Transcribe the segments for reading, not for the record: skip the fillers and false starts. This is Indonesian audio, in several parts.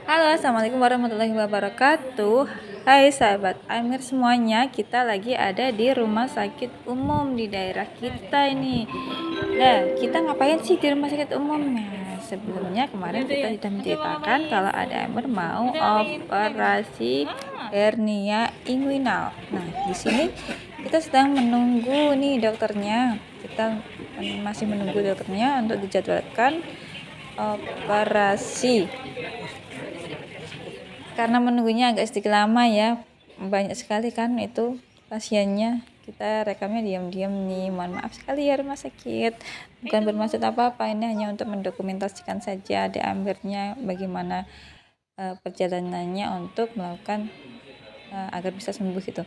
Halo, assalamualaikum warahmatullahi wabarakatuh. Hai sahabat Amir semuanya, kita lagi ada di rumah sakit umum di daerah kita ini. Nah, kita ngapain sih di rumah sakit umum? Nah, sebelumnya kemarin kita sudah menceritakan kalau ada Amir mau operasi hernia inguinal. Nah, di sini kita sedang menunggu nih dokternya. Kita masih menunggu dokternya untuk dijadwalkan operasi. Karena menunggunya agak sedikit lama ya, banyak sekali kan itu pasiennya, kita rekamnya diam-diam nih, mohon maaf sekali ya rumah sakit, bukan bermaksud apa-apa, ini hanya untuk mendokumentasikan saja ada Amirnya bagaimana perjalanannya untuk melakukan agar bisa sembuh gitu.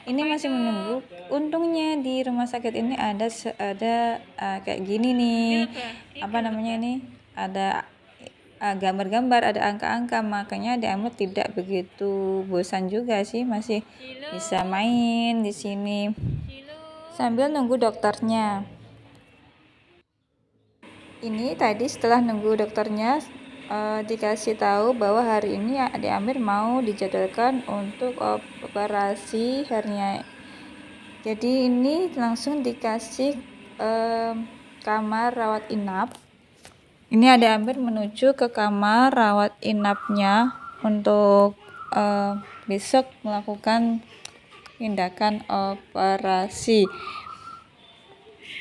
Ini masih menunggu. Untungnya di rumah sakit ini ada kayak gini nih, apa namanya ini, ada gambar-gambar, ada angka-angka, makanya Amir tidak begitu bosan juga sih, masih bisa main di sini sambil nunggu dokternya. Ini tadi setelah nunggu dokternya dikasih tahu bahwa hari ini Amir mau dijadwalkan untuk operasi hernia. Jadi ini langsung dikasih kamar rawat inap. Ini Amir menuju ke kamar rawat inapnya untuk besok melakukan tindakan operasi.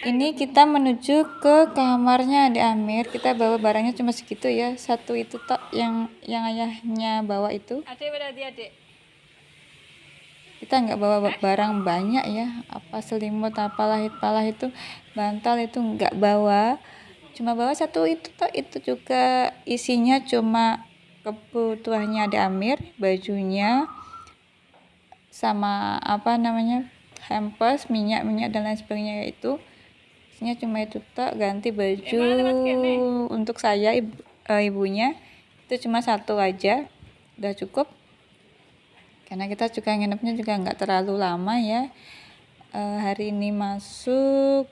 Ini kita menuju ke kamarnya Amir. Kita bawa barangnya cuma segitu ya, satu itu tok yang ayahnya bawa itu. Kita nggak bawa barang banyak ya, apa selimut, apalah itu, bantal itu nggak bawa. Cuma bawa satu itu toh, itu juga isinya cuma kebutuhannya Amir, bajunya sama apa namanya, hampers, minyak dan lain sebagainya, itu isinya cuma itu toh. Ganti baju untuk saya ibunya itu cuma satu aja, udah cukup karena kita juga nginepnya juga nggak terlalu lama ya. Hari ini masuk,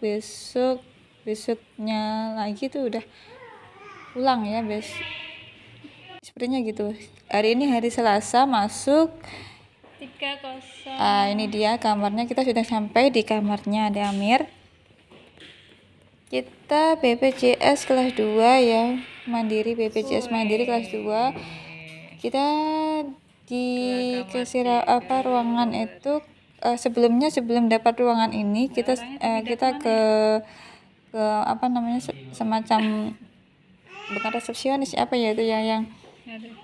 besoknya lagi tuh udah pulang ya, sepertinya gitu. Hari ini hari Selasa masuk 30. Ini dia kamarnya, kita sudah sampai di kamarnya Amir. Kita BPJS kelas 2 ya, mandiri, BPJS mandiri kelas 2. Kita dikasih ruangan itu sebelum dapat ruangan ini kita ke apa namanya, semacam bukan resepsionis, apa ya itu ya, yang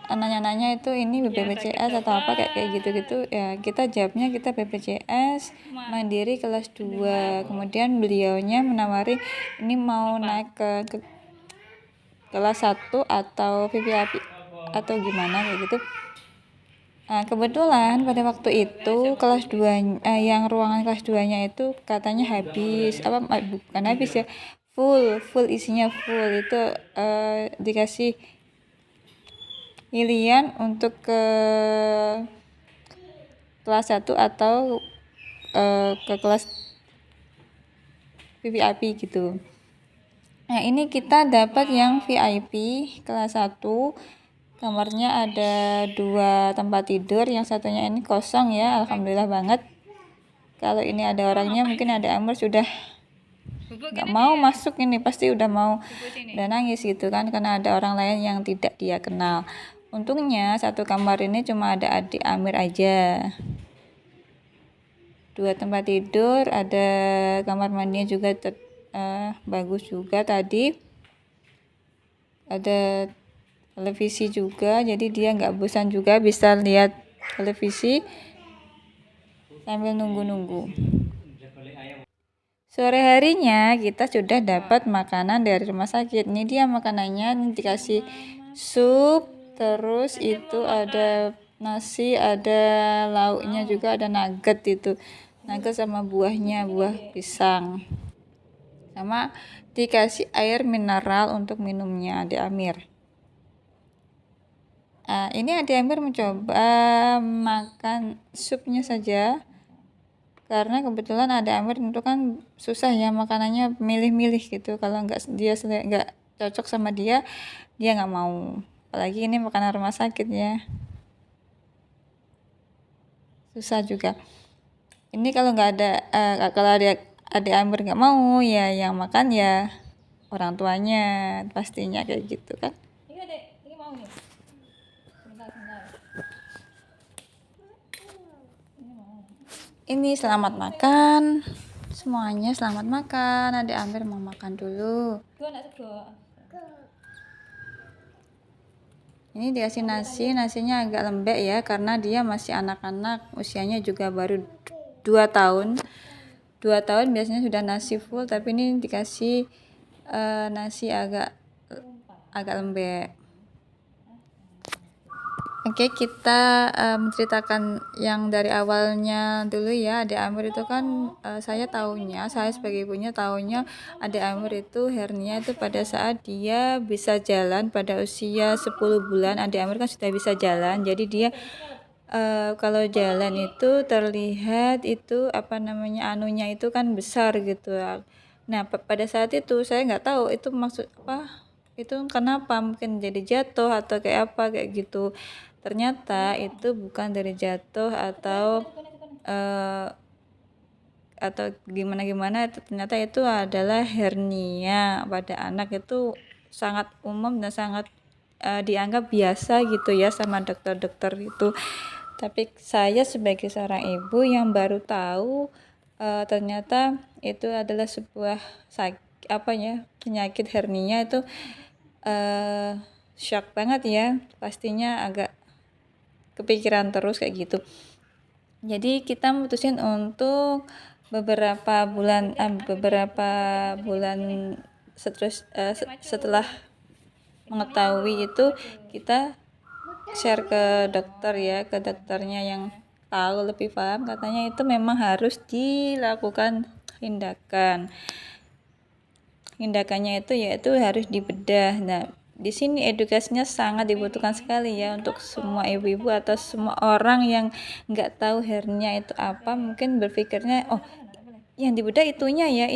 nanya-nanya itu ini BPJS atau apa kayak gitu ya. Kita jawabnya kita BPJS mandiri kelas 2. Kemudian beliaunya menawari ini mau naik ke kelas 1 atau VIP atau gimana kayak gitu. Nah, kebetulan pada waktu itu kelas 2 yang ruangan kelas 2-nya itu katanya habis, bukan habis ya, full isinya full. Itu dikasih pilihan untuk ke kelas 1 atau ke kelas VIP gitu. Nah, ini kita dapat yang VIP kelas 1. Kamarnya ada 2 tempat tidur, yang satunya ini kosong ya, alhamdulillah banget. Kalau ini ada orangnya mungkin Amir sudah nggak mau masuk, ini pasti udah nangis gitu kan, karena ada orang lain yang tidak dia kenal. Untungnya satu kamar ini cuma ada adik Amir aja. 2 tempat tidur, ada kamar mandinya juga bagus juga tadi. Ada televisi juga, jadi dia nggak bosan juga, bisa lihat televisi sambil nunggu. Sore harinya kita sudah dapat makanan dari rumah sakit. Ini dia makanannya, dikasih sup, terus itu ada nasi, ada lauknya juga, ada nugget sama buahnya, buah pisang, sama dikasih air mineral untuk minumnya Amir. Ini Amir mencoba makan supnya saja, karena kebetulan Amir itu kan susah ya makanannya, milih-milih gitu. Kalau nggak cocok sama dia nggak mau. apalagi ini makanan rumah sakit ya, susah juga. Ini kalau nggak ada kalau adik Amber nggak mau ya yang makan ya orang tuanya pastinya kayak gitu kan. Ini mau nih. Sebentar. Ini selamat makan semuanya, selamat makan. Adik Amber mau makan dulu. Ini dikasih nasinya agak lembek ya karena dia masih anak-anak, usianya juga baru 2 tahun. 2 tahun biasanya sudah nasi full, tapi ini dikasih nasi agak lembek. Oke, kita menceritakan yang dari awalnya dulu ya. Adik Amber itu kan saya sebagai ibunya tahunya adik Amber itu hernia itu pada saat dia bisa jalan pada usia 10 bulan. Adik Amber kan sudah bisa jalan, jadi dia kalau jalan itu terlihat itu anunya itu kan besar gitu. Nah pada saat itu saya nggak tahu itu maksud apa, itu kenapa, mungkin jadi jatuh atau kayak apa kayak gitu. Ternyata itu bukan dari jatuh atau gimana itu, ternyata itu adalah hernia pada anak. Itu sangat umum dan sangat dianggap biasa gitu ya sama dokter-dokter itu. Tapi saya sebagai seorang ibu yang baru tahu ternyata itu adalah sebuah penyakit hernia itu shock banget ya, pastinya agak kepikiran terus kayak gitu. Jadi kita mutusin untuk beberapa bulan setelah mengetahui itu kita share ke dokter ya, ke dokternya yang tahu lebih paham. Katanya itu memang harus dilakukan tindakannya itu yaitu harus dibedah. Nah di sini edukasinya sangat dibutuhkan sekali ya untuk semua ibu-ibu atau semua orang yang nggak tahu hernia itu apa, mungkin berpikirnya oh yang dibedah itunya ya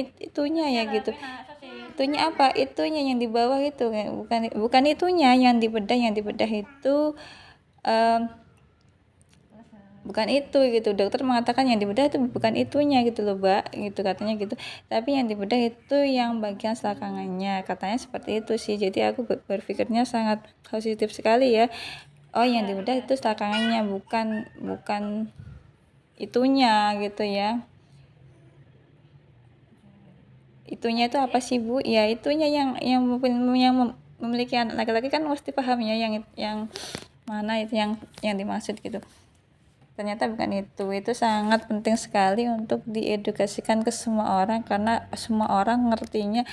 gitu, itunya apa, itunya yang di bawah itu, bukan itunya yang dibedah itu bukan itu gitu. Dokter mengatakan yang dibedah itu bukan itunya gitu loh Mbak, gitu katanya gitu, tapi yang dibedah itu yang bagian selangkangannya, katanya seperti itu sih. Jadi aku berpikirnya sangat positif sekali ya, oh yang dibedah itu selangkangannya, bukan itunya gitu ya. Itunya itu apa sih Bu? Ya itunya yang memiliki anak laki-laki kan mesti paham ya yang mana itu yang dimaksud gitu. Ternyata bukan itu sangat penting sekali untuk diedukasikan ke semua orang, karena semua orang ngertinya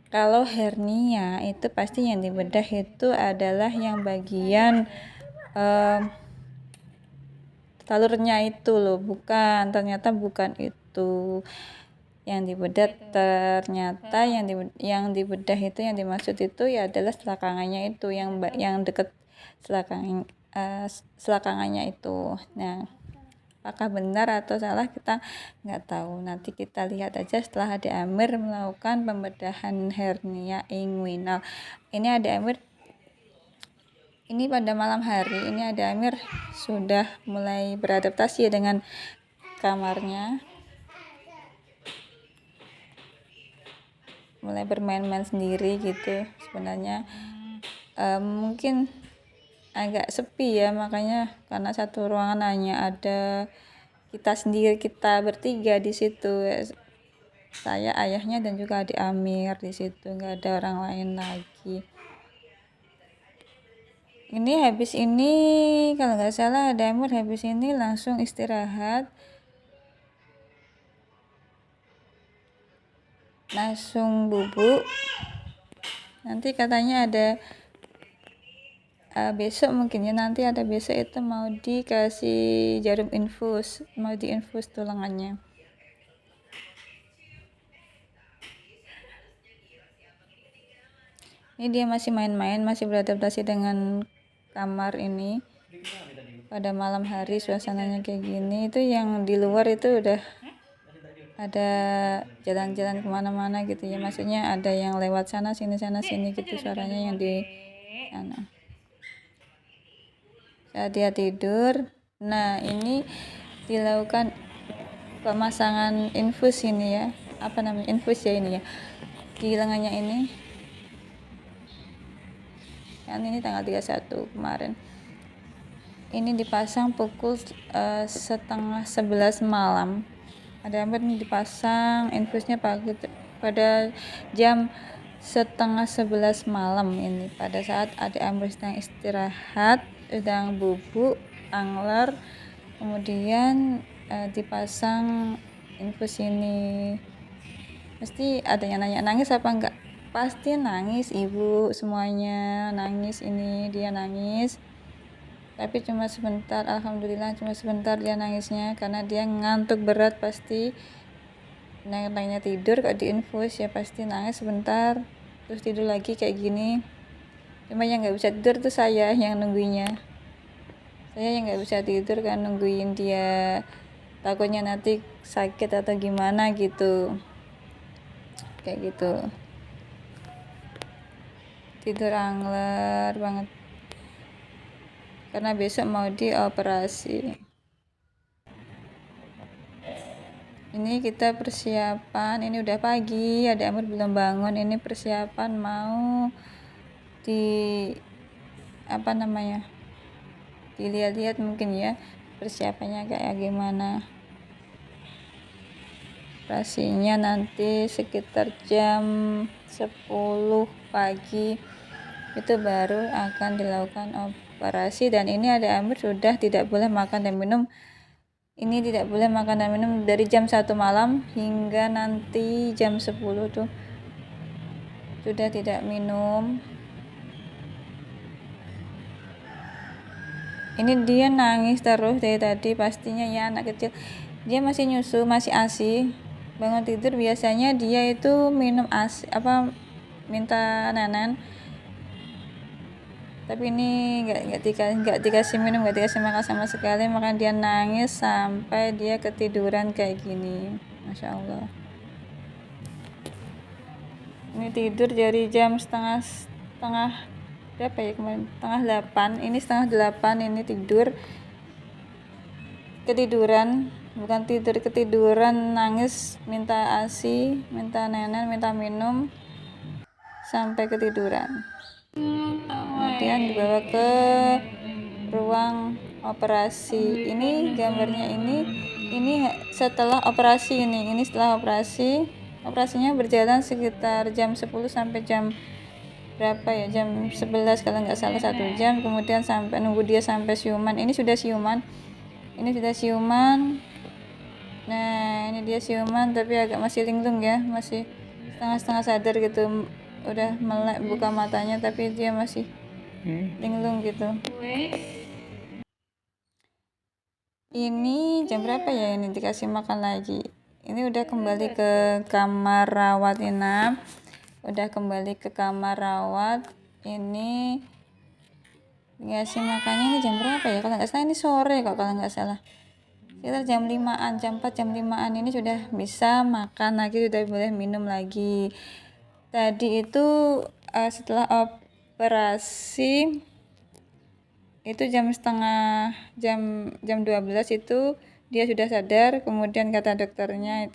kalau hernia itu pasti yang dibedah itu adalah yang bagian talurnya itu loh, ternyata bukan itu yang dibedah. Ternyata yang dibedah itu, yang dimaksud itu ya adalah selangkangannya itu, yang dekat selangkangannya itu. Nah apakah benar atau salah kita nggak tahu, nanti kita lihat aja setelah adik Amber melakukan pembedahan hernia inguinal. Ini adik Amber ini pada malam hari ini adik Amber sudah mulai beradaptasi ya dengan kamarnya, mulai bermain-main sendiri gitu. Sebenarnya mungkin agak sepi ya, makanya karena satu ruangan hanya ada kita bertiga di situ, saya, ayahnya, dan juga adik Amir di situ, nggak ada orang lain lagi. Ini habis ini kalau nggak salah adik Amir habis ini langsung istirahat, langsung bubuk. Nanti katanya ada besok mungkin ya, nanti ada besok itu mau dikasih jarum infus, mau diinfus tulangannya. Ini dia masih main-main, masih beradaptasi dengan kamar ini. Pada malam hari suasananya kayak gini, itu yang di luar itu udah ada jalan-jalan kemana-mana gitu ya, maksudnya ada yang lewat sana sini gitu suaranya, yang di Nah, saat dia tidur, nah ini dilakukan pemasangan infus ini ya, apa namanya, infus ya ini ya, di lengannya ini. Kan ini tanggal 31 kemarin. Ini dipasang pukul 10:30 malam. Ada Amber ini dipasang infusnya pada jam 10:30 malam ini, pada saat ada Amber sedang istirahat, sedang bubuk, angler, kemudian dipasang infus ini. Pasti ada yang nanya, nangis apa enggak? Pasti nangis, ibu semuanya nangis, ini dia nangis, tapi cuma sebentar, alhamdulillah cuma sebentar dia nangisnya, karena dia ngantuk berat pasti. Nanya tidur kok diinfus ya pasti nangis sebentar terus tidur lagi kayak gini. Cuma yang nggak bisa tidur tuh saya yang nungguinnya, saya yang nggak bisa tidur kan nungguin dia, takutnya nanti sakit atau gimana gitu, kayak gitu. Tidur angler banget karena besok mau dioperasi. Ini kita persiapan, ini udah pagi, ada Amr belum bangun, ini persiapan mau di apa namanya, dilihat-lihat mungkin ya persiapannya kayak gimana. Operasinya nanti sekitar jam 10 pagi itu baru akan dilakukan operasi. Dan ini ada Amr sudah tidak boleh makan dan minum. Ini tidak boleh makan dan minum dari jam 1 malam hingga nanti jam 10 tuh sudah tidak minum. Ini dia nangis terus dari tadi, pastinya ya anak kecil. Dia masih nyusu, masih ASI. Bangun tidur biasanya dia itu minum ASI, minta nanan. Tapi ini nggak dikasih minum, nggak dikasih makan sama sekali, maka dia nangis sampai dia ketiduran kayak gini. Masya Allah. Ini tidur dari jam setengah berapa ya kemarin, 7:30, ini 7:30 ini tidur, ketiduran, bukan tidur, ketiduran, nangis minta ASI, minta nenek, minta minum sampai ketiduran. Kemudian dibawa ke ruang operasi. Ini gambarnya, ini setelah operasi, ini setelah operasi. Operasinya berjalan sekitar jam 10 sampai jam berapa ya, jam 11 kalau nggak salah, 1 jam. Kemudian sampai nunggu dia sampai siuman. Ini sudah siuman, nah ini dia siuman tapi agak masih linglung ya, masih setengah sadar gitu, udah melek buka matanya tapi dia masih linglung gitu. Ini jam berapa ya, ini dikasih makan lagi. Ini udah kembali ke kamar rawat inap, ini dikasih makannya. Ini jam berapa ya, kalau nggak salah ini sore kok, kalau nggak salah sekitar jam 5-an, jam 4, jam 5-an ini sudah bisa makan lagi, sudah boleh minum lagi. Tadi itu setelah operasi itu jam 12 itu dia sudah sadar. Kemudian kata dokternya,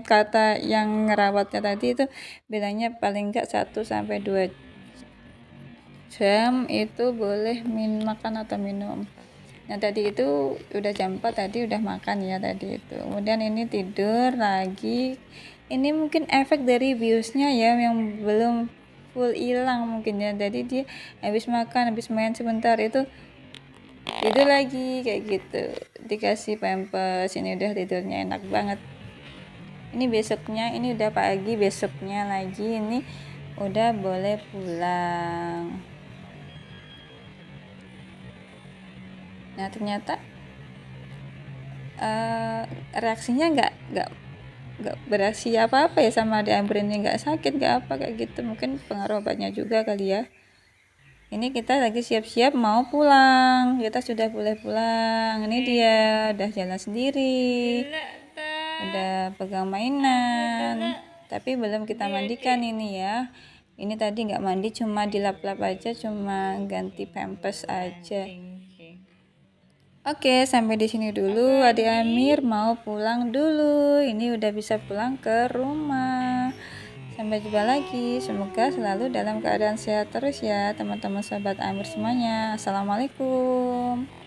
kata yang ngerawatnya tadi itu bilangnya paling enggak 1-2 jam itu boleh makan atau minum. Nah tadi itu udah jam 4, tadi udah makan ya tadi itu. Kemudian ini tidur lagi. Ini mungkin efek dari biusnya ya yang belum full hilang mungkin ya. Jadi dia habis makan, habis main sebentar itu tidur lagi kayak gitu. Dikasih pampers, ini udah tidurnya enak banget. Ini besoknya, ini udah pagi, besoknya lagi ini udah boleh pulang. Nah ternyata reaksinya nggak bereaksi apa ya sama adik Amber ini, nggak sakit, nggak apa kayak gitu. Mungkin pengaruh obatnya juga kali ya. Ini kita lagi siap-siap mau pulang, kita sudah boleh pulang. Ini dia udah jalan sendiri, udah pegang mainan, tapi belum kita mandikan ini ya. Ini tadi nggak mandi, cuma dilap-lap aja, cuma ganti pampers aja. Oke, sampai di sini dulu. Adik Amir mau pulang dulu. Ini udah bisa pulang ke rumah. Sampai jumpa lagi. Semoga selalu dalam keadaan sehat terus ya, teman-teman sahabat Amir semuanya. Assalamualaikum.